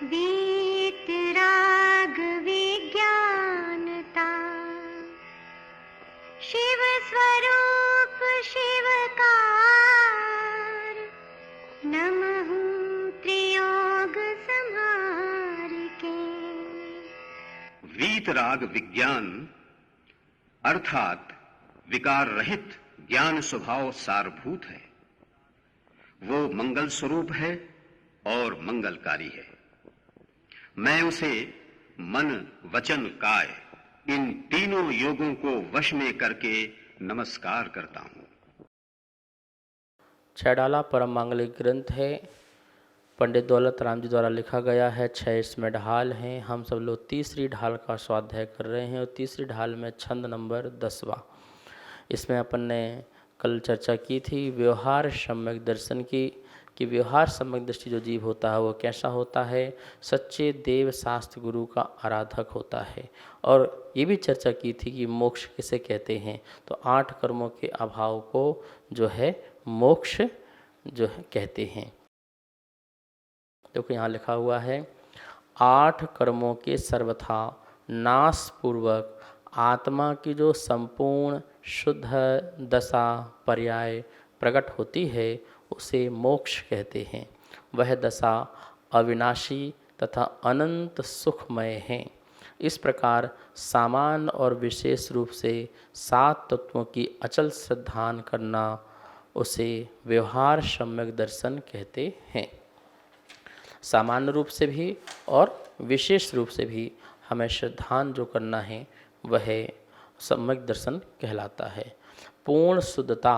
वीतराग विज्ञानता, शिव स्वरूप शिवकार, नमः त्रियोग संहार के। वीतराग विज्ञान अर्थात विकार रहित ज्ञान स्वभाव सारभूत है। वो मंगल स्वरूप है और मंगलकारी है। मैं उसे मन वचन काय इन तीनों योगों को वश में करके नमस्कार करता हूं। छैडाला परम मांगलिक ग्रंथ है, पंडित दौलत राम जी द्वारा लिखा गया है। 6 इसमें ढाल हैं। हम सब लोग तीसरी ढाल का स्वाध्याय कर रहे हैं और तीसरी ढाल में छंद नंबर 10वां। इसमें अपन ने कल चर्चा की थी व्यवहार सम्यक दर्शन की, कि व्यवहार सम्यक दृष्टि जो जीव होता है वो कैसा होता है, सच्चे देव शास्त्र गुरु का आराधक होता है। और ये भी चर्चा की थी कि मोक्ष किसे कहते हैं, तो 8 कर्मों के अभाव को जो है मोक्ष जो है कहते हैं। देखो यहाँ लिखा हुआ है 8 कर्मों के सर्वथा नाश पूर्वक आत्मा की जो संपूर्ण शुद्ध दशा पर्याय प्रकट होती है उसे मोक्ष कहते हैं। वह दशा अविनाशी तथा अनंत सुखमय है। इस प्रकार सामान्य और विशेष रूप से 7 तत्वों की अचल श्रद्धान करना उसे व्यवहार सम्यक दर्शन कहते हैं। सामान्य रूप से भी और विशेष रूप से भी हमें श्रद्धान जो करना है वह सम्यक दर्शन कहलाता है। पूर्ण शुद्धता,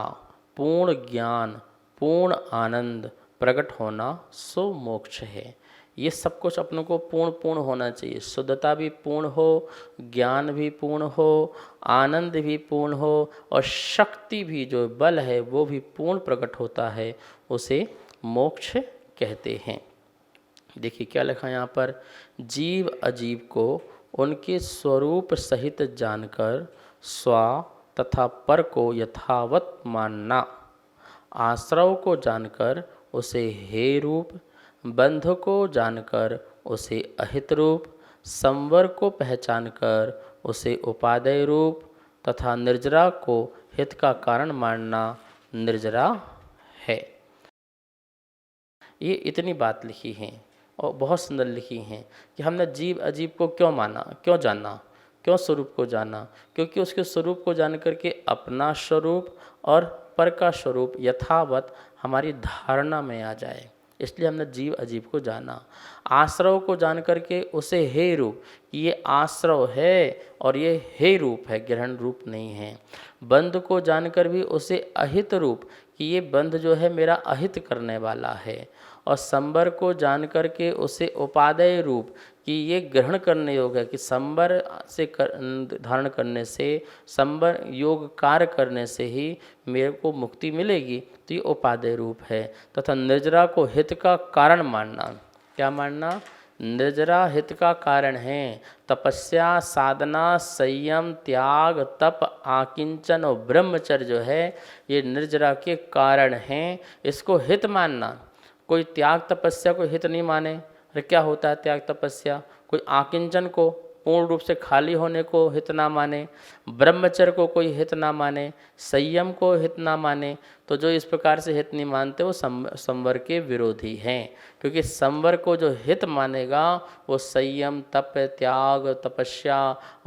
पूर्ण ज्ञान, पूर्ण आनंद प्रकट होना सो मोक्ष है। ये सब कुछ अपनों को पूर्ण पूर्ण होना चाहिए। शुद्धता भी पूर्ण हो, ज्ञान भी पूर्ण हो, आनंद भी पूर्ण हो और शक्ति भी जो बल है वो भी पूर्ण प्रकट होता है, उसे मोक्ष कहते हैं। देखिए क्या लिखा है यहाँ पर, जीव अजीव को उनके स्वरूप सहित जानकर स्व तथा पर को यथावत मानना, आश्रव को जानकर उसे हे रूप, बंध को जानकर उसे अहित रूप, संवर को पहचानकर उसे उपादेय रूप तथा निर्जरा को हित का कारण मानना निर्जरा है। ये इतनी बात लिखी है और बहुत सुंदर लिखी हैं कि हमने जीव अजीब को क्यों माना, क्यों जाना, क्यों स्वरूप को जाना, क्योंकि उसके स्वरूप को जान करके अपना स्वरूप और पर का स्वरूप यथावत हमारी धारणा में आ जाए, इसलिए हमने जीव अजीब को जाना। आश्रव को जान करके उसे हे रूप, ये आश्रव है और ये हे रूप है, ग्रहण रूप नहीं है। बंध को जानकर भी उसे अहित रूप, कि ये बंध जो है मेरा अहित करने वाला है। और संबर को जान करके उसे उपादेय रूप, कि ये ग्रहण करने योग्य है, कि संबर से धारण करने से, संबर योग कार्य करने से ही मेरे को मुक्ति मिलेगी, तो ये उपादेय रूप है। तथा निर्जरा को हित का कारण मानना, क्या मानना, निर्जरा हित का कारण है। तपस्या, साधना, संयम, त्याग, तप, आकिंचन और ब्रह्मचर्य जो है ये निर्जरा के कारण हैं, इसको हित मानना। कोई त्याग तपस्या को हित नहीं माने, अरे क्या होता है त्याग तपस्या, कोई आकिंचन को पूर्ण रूप से खाली होने को हित ना माने, ब्रह्मचर्य को कोई हित ना माने, संयम को हित ना माने, तो जो इस प्रकार से हित नहीं मानते वो संवर के विरोधी हैं। क्योंकि संवर को जो हित मानेगा वो संयम, तप, त्याग, तपस्या,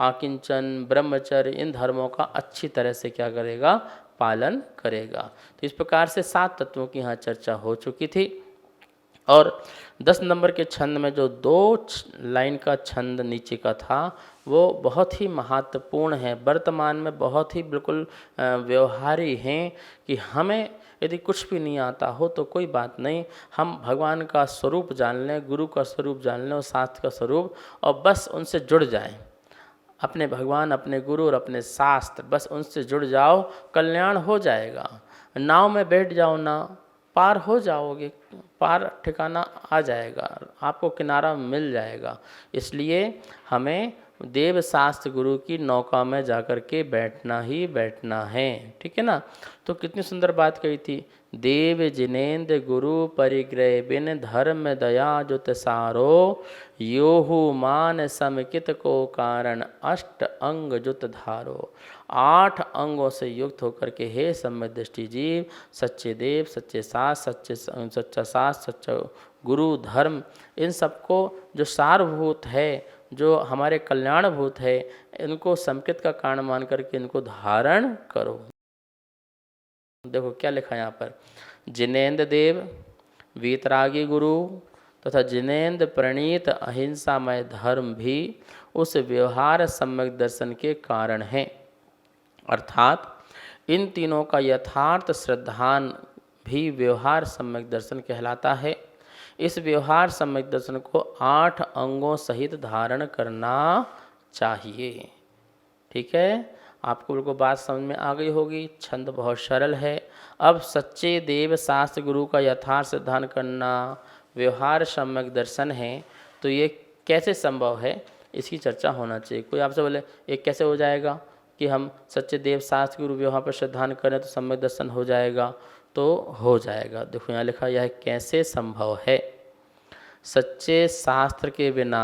आकिंचन, ब्रह्मचर्य इन धर्मों का अच्छी तरह से क्या करेगा, पालन करेगा। तो इस प्रकार से 7 तत्वों की यहाँ चर्चा हो चुकी थी। और 10 नंबर के छंद में जो 2 लाइन का छंद नीचे का था वो बहुत ही महत्वपूर्ण है, वर्तमान में बहुत ही बिल्कुल व्यवहारी हैं, कि हमें यदि कुछ भी नहीं आता हो तो कोई बात नहीं, हम भगवान का स्वरूप जान लें, गुरु का स्वरूप जान लें और शास्त्र का स्वरूप, और बस उनसे जुड़ जाएं। अपने भगवान, अपने गुरु और अपने शास्त्र, बस उनसे जुड़ जाओ, कल्याण हो जाएगा। नाव में बैठ जाओ ना, पार हो जाओगे, पार ठिकाना आ जाएगा, आपको किनारा मिल जाएगा। इसलिए हमें देव शास्त्र गुरु की नौका में जाकर के बैठना ही बैठना है। ठीक है ना। तो कितनी सुंदर बात कही थी, देव जिनेन्द्र गुरु परिग्रह बिन धर्म दया जुत सारो, योहु मान समकित को कारण अष्ट अंग जुत धारो। 8 अंगों से युक्त होकर के हे सम्यक दृष्टि जीव सच्चे देव, सच्चे शास्त्र, सच्चा शास्त्र, सच्चा गुरु, धर्म, इन सबको जो सारभूत है, जो हमारे कल्याणभूत है, इनको संकेत का कारण मान करके इनको धारण करो। देखो क्या लिखा है यहाँ पर, जिनेन्द्र देव वीतरागी गुरु तथा जिनेन्द्र प्रणीत अहिंसामय धर्म भी उस व्यवहार सम्यक दर्शन के कारण हैं। अर्थात इन तीनों का यथार्थ श्रद्धान भी व्यवहार सम्यक दर्शन कहलाता है। इस व्यवहार सम्यक दर्शन को 8 अंगों सहित धारण करना चाहिए। ठीक है, आपको बिल्कुल बात समझ में आ गई होगी। छंद बहुत सरल है। अब सच्चे देव शास्त्र गुरु का यथार्थ सिद्धांत करना व्यवहार सम्यक दर्शन है, तो ये कैसे संभव है, इसकी चर्चा होना चाहिए। कोई आपसे बोले ये कैसे हो जाएगा कि हम सच्चे देव शास्त्र गुरु व्यवहार पर सिद्धांत करें तो सम्यक दर्शन हो जाएगा, तो हो जाएगा। देखो यहाँ लिखा यह कैसे संभव है। सच्चे शास्त्र के बिना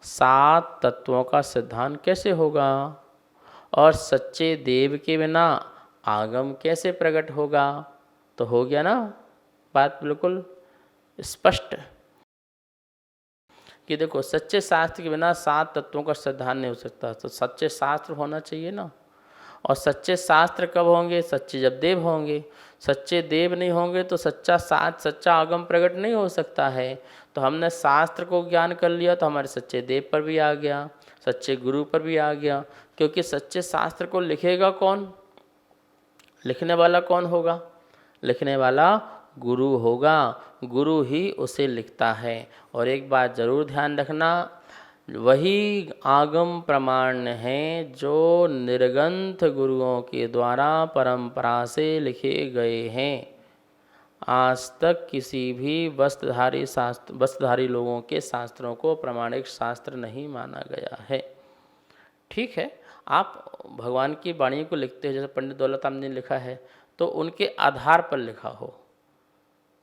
7 तत्वों का सिद्धांत कैसे होगा, और सच्चे देव के बिना आगम कैसे प्रकट होगा। तो हो गया ना बात बिल्कुल स्पष्ट कि देखो सच्चे शास्त्र के बिना 7 तत्वों का सिद्धांत नहीं हो सकता, तो सच्चे शास्त्र होना चाहिए ना। और सच्चे शास्त्र कब होंगे, सच्चे जब देव होंगे। सच्चे देव नहीं होंगे तो सच्चा सच्चा आगम प्रकट नहीं हो सकता है। तो हमने शास्त्र को ज्ञान कर लिया तो हमारे सच्चे देव पर भी आ गया, सच्चे गुरु पर भी आ गया। क्योंकि सच्चे शास्त्र को लिखेगा कौन, लिखने वाला कौन होगा, लिखने वाला गुरु होगा। गुरु ही उसे लिखता है। और एक बात जरूर ध्यान रखना, वही आगम प्रमाण है जो निर्गंथ गुरुओं के द्वारा परंपरा से लिखे गए हैं। आज तक किसी भी वस्त्रधारी लोगों के शास्त्रों को प्रमाणिक शास्त्र नहीं माना गया है। ठीक है, आप भगवान की वाणी को लिखते हो, जैसे पंडित दौलत राम ने लिखा है, तो उनके आधार पर लिखा हो,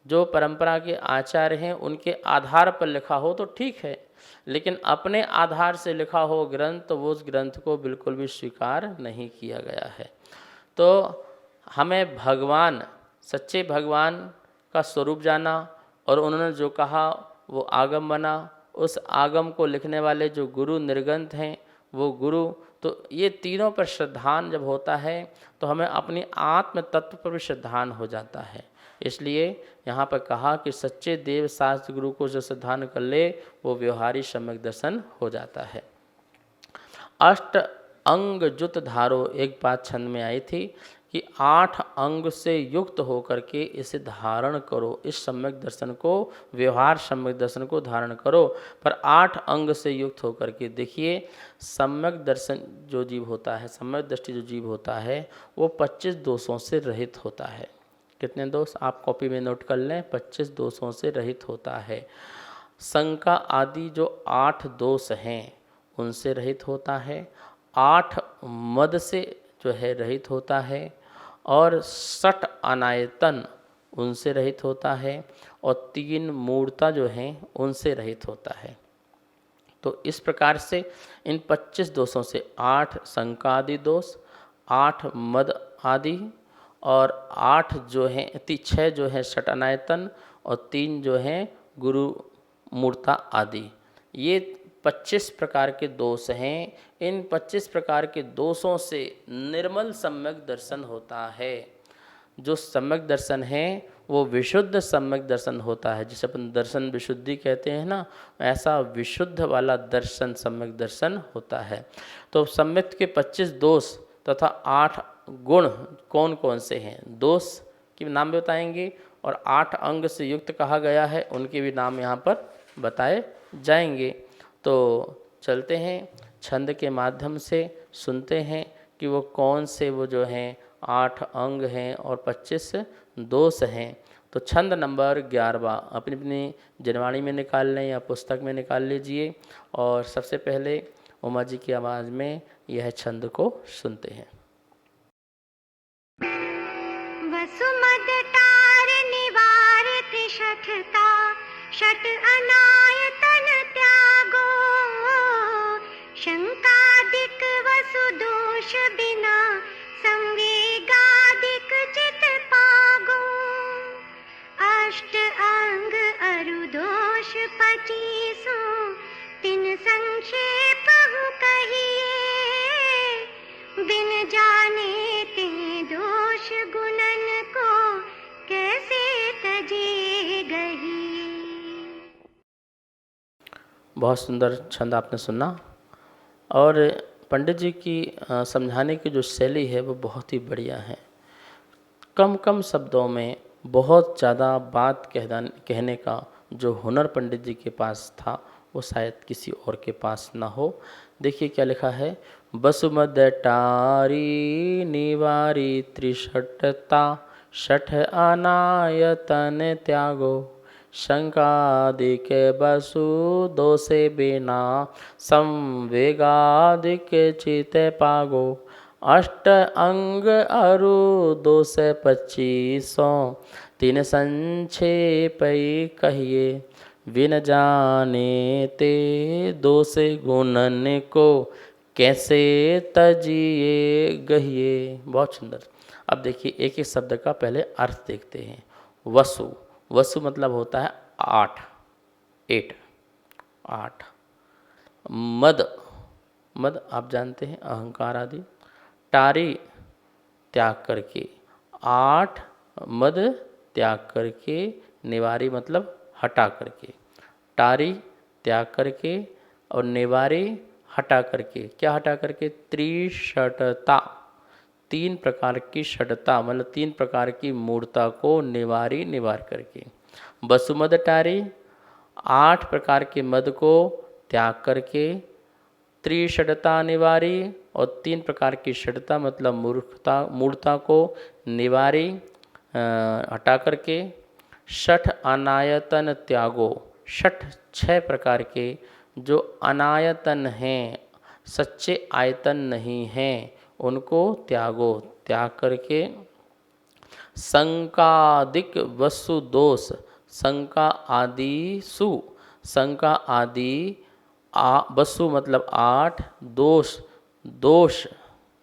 जो परंपरा के आचार्य हैं उनके आधार पर लिखा हो तो ठीक है। लेकिन अपने आधार से लिखा हो ग्रंथ, तो वो उस ग्रंथ को बिल्कुल भी स्वीकार नहीं किया गया है। तो हमें भगवान, सच्चे भगवान का स्वरूप जाना, और उन्होंने जो कहा वो आगम बना। उस आगम को लिखने वाले जो गुरु निर्गंथ हैं वो गुरु। तो ये तीनों पर श्रद्धान जब होता है तो हमें अपनी आत्म तत्व पर भी श्रद्धान हो जाता है। इसलिए यहाँ पर कहा कि सच्चे देव शास्त्र गुरु को जो श्रद्धान कर ले वो व्यवहारी सम्यक दर्शन हो जाता है। अष्ट अंग जुत धारो, एक बात छंद में आई थी कि 8 अंग से युक्त होकर के इसे धारण करो, इस सम्यक दर्शन को, व्यवहार सम्यक दर्शन को धारण करो। पर 8 अंग से युक्त होकर के देखिए, सम्यक दर्शन जो जीव होता है, सम्यक दृष्टि जो जीव होता है, वो 25 दोषों से रहित होता है। कितने दोष आप कॉपी में नोट कर लें, 25 दोषों से रहित होता है। शंका आदि जो 8 दोष हैं उनसे रहित होता है। 8 मद से जो है रहित होता है, और 6 अनायतन उनसे रहित होता है, और 3 मूर्ता जो हैं उनसे रहित होता है। तो इस प्रकार से इन 25 दोषों से 8 शंका आदि दोष, 8 मद आदि, और 8 जो हैं 6 जो हैं षट अनायतन, और 3 जो हैं गुरु मूर्ता आदि। ये 25 प्रकार के दोष हैं। इन 25 प्रकार के दोषों से निर्मल सम्यक दर्शन होता है। जो सम्यक दर्शन है वो विशुद्ध सम्यक दर्शन होता है, जिसे अपन दर्शन विशुद्धि कहते हैं ना, ऐसा विशुद्ध वाला दर्शन सम्यक दर्शन होता है। तो सम्यक के 25 दोष तथा 8 गुण कौन कौन से हैं, दोष के नाम भी बताएंगे, और 8 अंग से युक्त कहा गया है उनके भी नाम यहाँ पर बताए जाएंगे। तो चलते हैं छंद के माध्यम से, सुनते हैं कि वो कौन से वो जो हैं 8 अंग हैं और 25 दोष हैं। तो छंद नंबर 11 अपनी अपनी जनवाणी में निकाल लें या पुस्तक में निकाल लीजिए। और सबसे पहले उमा जी की आवाज़ में यह छंद को सुनते हैं। वसुमद टार निवार त्रिशठता, षट अनायतन त्यागो, शंकादिक वसु दोष बिना, संवेगादिक चित पागो, अष्ट अंग अरु दोष 25, तिन संक्षेप कहिए, बिन जाने ते दोष गुणन को, कैसे तजे गही। बहुत सुंदर छंद आपने सुना। और पंडित जी की समझाने की जो शैली है वो बहुत ही बढ़िया है। कम कम शब्दों में बहुत ज़्यादा बात कहने का जो हुनर पंडित जी के पास था वो शायद किसी और के पास ना हो। देखिए क्या लिखा है। बसुमद टारी निवारी त्रिशठता, षठ अनायतन त्यागो, शंकादिक बसु दोषे बिना, संवेगादिक चित पागो, अष्ट अंग अरु 225, तीन संक्षेप कहिए, बिन जाने ते दोष गुणन को, कैसे तजिए गहिए। बहुत सुंदर। अब देखिए एक एक शब्द का पहले अर्थ देखते हैं। वसु, वसु मतलब होता है 8, 8। मद, मद आप जानते हैं अहंकार आदि। टारी त्याग करके, 8 मद त्याग करके, निवारी मतलब हटा करके, टारी त्याग करके और निवारी हटा करके। क्या हटा करके? त्रिषठता, 3 प्रकार की षटता मतलब 3 प्रकार की मूर्ता को निवारी निवार करके। बसुमद टारी, 8 प्रकार के मद को त्याग करके, त्रिषठता निवारी और 3 प्रकार की षटता मतलब मूर्ता को निवारी हटा करके, षठ अनायतन त्यागो, षठ 6 प्रकार के जो अनायतन हैं, सच्चे आयतन नहीं हैं, उनको त्यागो, त्याग करके, शंकादिक वसु दोष, शंका आदि सु, शंका आदि वसु मतलब 8, दोष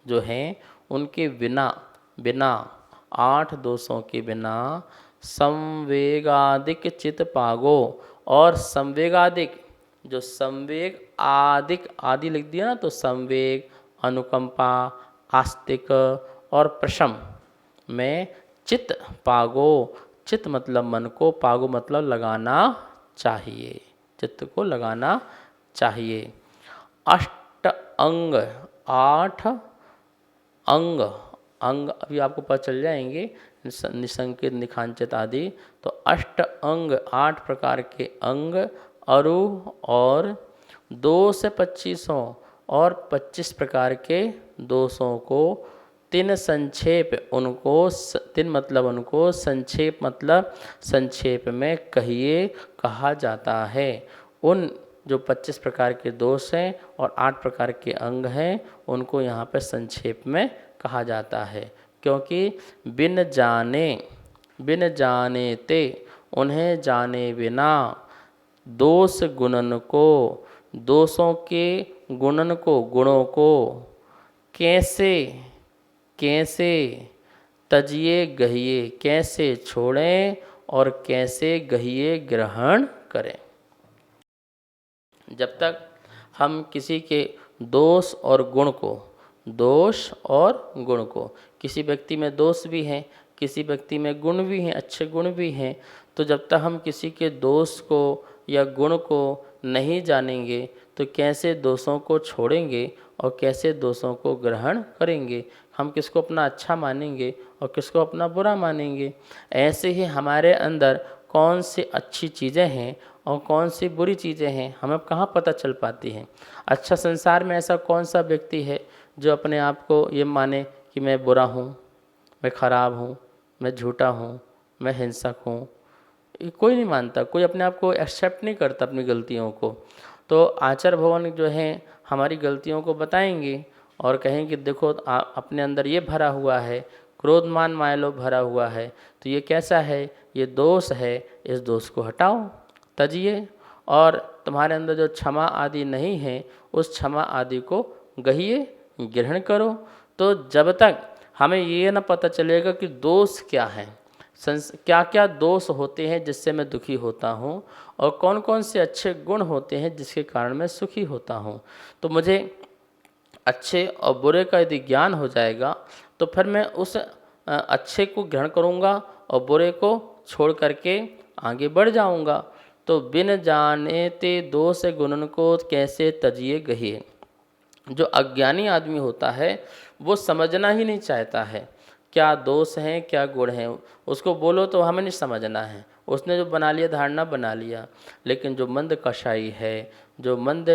जो हैं उनके बिना 8 दोषों के बिना, संवेगादिक चित पागो, और संवेगादिक जो संवेग आदिक आदि लिख दिया ना, तो संवेग, अनुकंपा, आस्तिक और प्रशम में चित पागो। चित मतलब मन को, पागो मतलब लगाना चाहिए, चित्त को लगाना चाहिए। अष्ट अंग, 8 अंग, अंग अभी आपको पता चल जाएंगे, निसंकेत निखांचित आदि। तो अष्ट अंग 8 प्रकार के अंग, अरु और 2 से 25 और 25 प्रकार के दोषों को, 3 संक्षेप उनको, 3 मतलब उनको, संक्षेप मतलब संक्षेप में कहिए कहा जाता है। उन जो 25 प्रकार के दोष हैं और 8 प्रकार के अंग हैं उनको यहाँ पर संक्षेप में कहा जाता है। क्योंकि बिन जाने ते, उन्हें जाने बिना, दोष गुणन को, दोषों के गुणन को, गुणों को, कैसे तजिए गहिए, कैसे छोड़ें और कैसे गहिए ग्रहण करें। जब तक हम किसी के दोष और गुण को, किसी व्यक्ति में दोष भी हैं, किसी व्यक्ति में गुण भी हैं, अच्छे गुण भी हैं, तो जब तक हम किसी के दोष को या गुण को नहीं जानेंगे तो कैसे दोषों को छोड़ेंगे और कैसे दोषों को ग्रहण करेंगे। हम किसको अपना अच्छा मानेंगे और किसको अपना बुरा मानेंगे। ऐसे ही हमारे अंदर कौन सी अच्छी चीज़ें हैं और कौन सी बुरी चीज़ें हैं हमें कहाँ पता चल पाती हैं। अच्छा, संसार में ऐसा कौन सा व्यक्ति है जो अपने आप को ये माने कि मैं बुरा हूँ, मैं खराब हूँ, मैं झूठा हूँ, मैं हिंसक हूँ। ये कोई नहीं मानता, कोई अपने आप को एक्सेप्ट नहीं करता अपनी गलतियों को। तो आचार्य भगवान जो हैं हमारी गलतियों को बताएंगे और कहेंगे देखो अपने अंदर ये भरा हुआ है, क्रोध मान माया लोभ भरा हुआ है, तो ये कैसा है, ये दोष है, इस दोष को हटाओ, तजिए, और तुम्हारे अंदर जो क्षमा आदि नहीं है उस क्षमा आदि को गहिए, ग्रहण करो। तो जब तक हमें ये न पता चलेगा कि दोष क्या है, क्या क्या दोष होते हैं जिससे मैं दुखी होता हूँ, और कौन कौन से अच्छे गुण होते हैं जिसके कारण मैं सुखी होता हूँ, तो मुझे अच्छे और बुरे का यदि ज्ञान हो जाएगा तो फिर मैं उस अच्छे को ग्रहण करूँगा और बुरे को छोड़ करके आगे बढ़ जाऊँगा। तो बिन जाने ते दोष गुणन को कैसे तजिए गहिए। जो अज्ञानी आदमी होता है वो समझना ही नहीं चाहता है क्या दोष हैं क्या गुण हैं, उसको बोलो तो हमें नहीं समझना है, उसने जो बना लिया धारणा बना लिया। लेकिन जो मंद कषाई है, जो मंद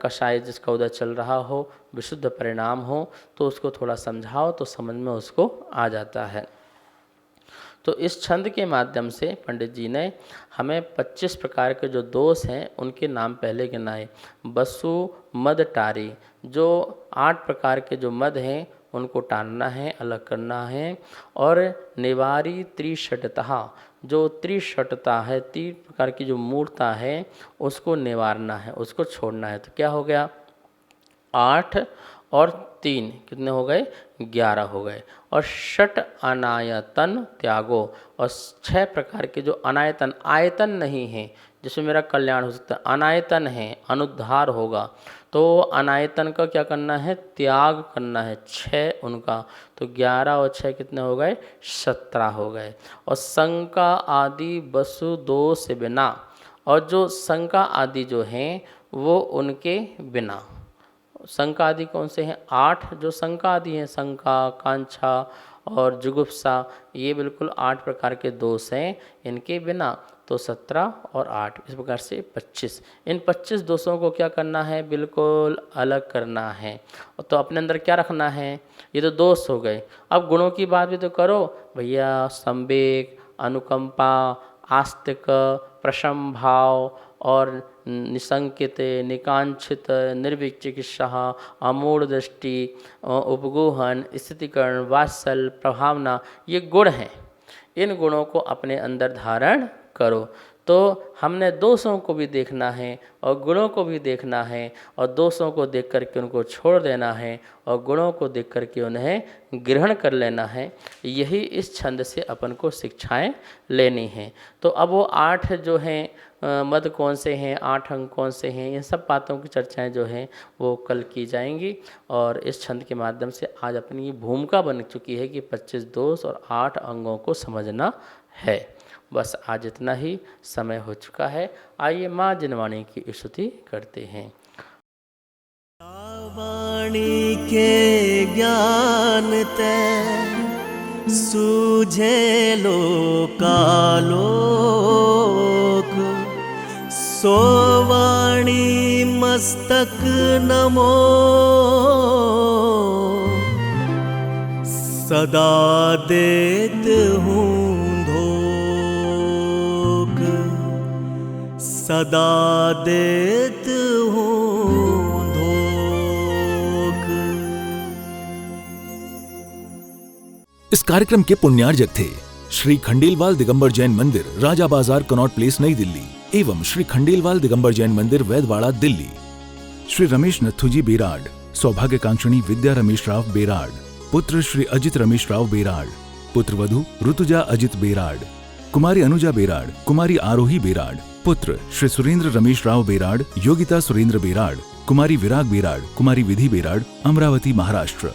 कषाय जिसका उधर चल रहा हो, विशुद्ध परिणाम हो, तो उसको थोड़ा समझाओ तो समझ में उसको आ जाता है। तो इस छंद के माध्यम से पंडित जी ने हमें 25 प्रकार के जो दोष हैं उनके नाम पहले गिनाए। बसु मद टारी, जो 8 प्रकार के जो मद हैं उनको टालना है, अलग करना है। और निवारी त्रिषटता, जो त्रिषटता है, 3 प्रकार की जो मूर्ता है उसको निवारना है, उसको छोड़ना है। तो क्या हो गया, 8 और 3 कितने हो गए, 11 हो गए। और षट अनायतन त्यागो, और 6 प्रकार के जो अनायतन, आयतन नहीं है जिसमें मेरा कल्याण हो सकता है, अनायतन है, अनुद्धार होगा, तो अनायतन का क्या करना है, त्याग करना है, 6 उनका। तो 11 और 6 कितने हो गए, 17 हो गए। और शंका आदि वसु दोष बिना, और जो शंका आदि जो हैं वो उनके बिना। शंका आदि कौन से हैं, 8 जो शंका आदि हैं, शंका, कांक्षा और जुगुप्सा, ये बिल्कुल 8 प्रकार के दोष हैं, इनके बिना। तो 17 और 8 इस प्रकार से 25। इन 25 दोषों को क्या करना है, बिल्कुल अलग करना है। तो अपने अंदर क्या रखना है, ये तो दोष हो गए। अब गुणों की बात भी तो करो भैया, संवेग, अनुकंपा, आस्तिक, प्रशम भाव और निसंकित, निकांक्षित, निर्विक चिकित्सा, अमूढ़ दृष्टि, उपगोहन, स्थितिकरण, वात्सल, प्रभावना, ये गुण हैं। इन गुणों को अपने अंदर धारण करो। तो हमने दोषों को भी देखना है और गुणों को भी देखना है, और दोषों को देख करके उनको छोड़ देना है और गुणों को देख करके उन्हें ग्रहण कर लेना है। यही इस छंद से अपन को शिक्षाएं लेनी हैं। तो अब वो 8 जो हैं मद कौन से हैं, 8 अंग कौन से हैं, इन सब बातों की चर्चाएं जो हैं वो कल की जाएंगी। और इस छंद के माध्यम से आज अपनी भूमिका बन चुकी है कि 25 दोष और 8 अंगों को समझना है। बस आज इतना ही समय हो चुका है। आइए माँ जिनवाणी की स्तुति करते हैं। वाणी के ज्ञान ते सूझे लोकालोक, सो वाणी मस्तक नमो, सदा देत हूँ सदा देत हूँ धोख। इस कार्यक्रम के पुण्यार्जक थे श्री खंडेलवाल दिगंबर जैन मंदिर, राजा बाजार, कनॉट प्लेस, नई दिल्ली, एवं श्री खंडेलवाल दिगंबर जैन मंदिर, वैदवाड़ा, दिल्ली। श्री रमेश नथुजी बेराड, सौभाग्यकांक्षिणी विद्या रमेश राव बेराड, पुत्र श्री अजित रमेश राव बेराड, पुत्र वधु ऋतुजा अजित बेराड, कुमारी अनुजा बेराड, कुमारी आरोही बेराड, पुत्र श्री सुरेंद्र रमेश राव बेराड, योगिता सुरेंद्र बेराड, कुमारी विराग बेराड, कुमारी विधि बेराड, अमरावती, महाराष्ट्र।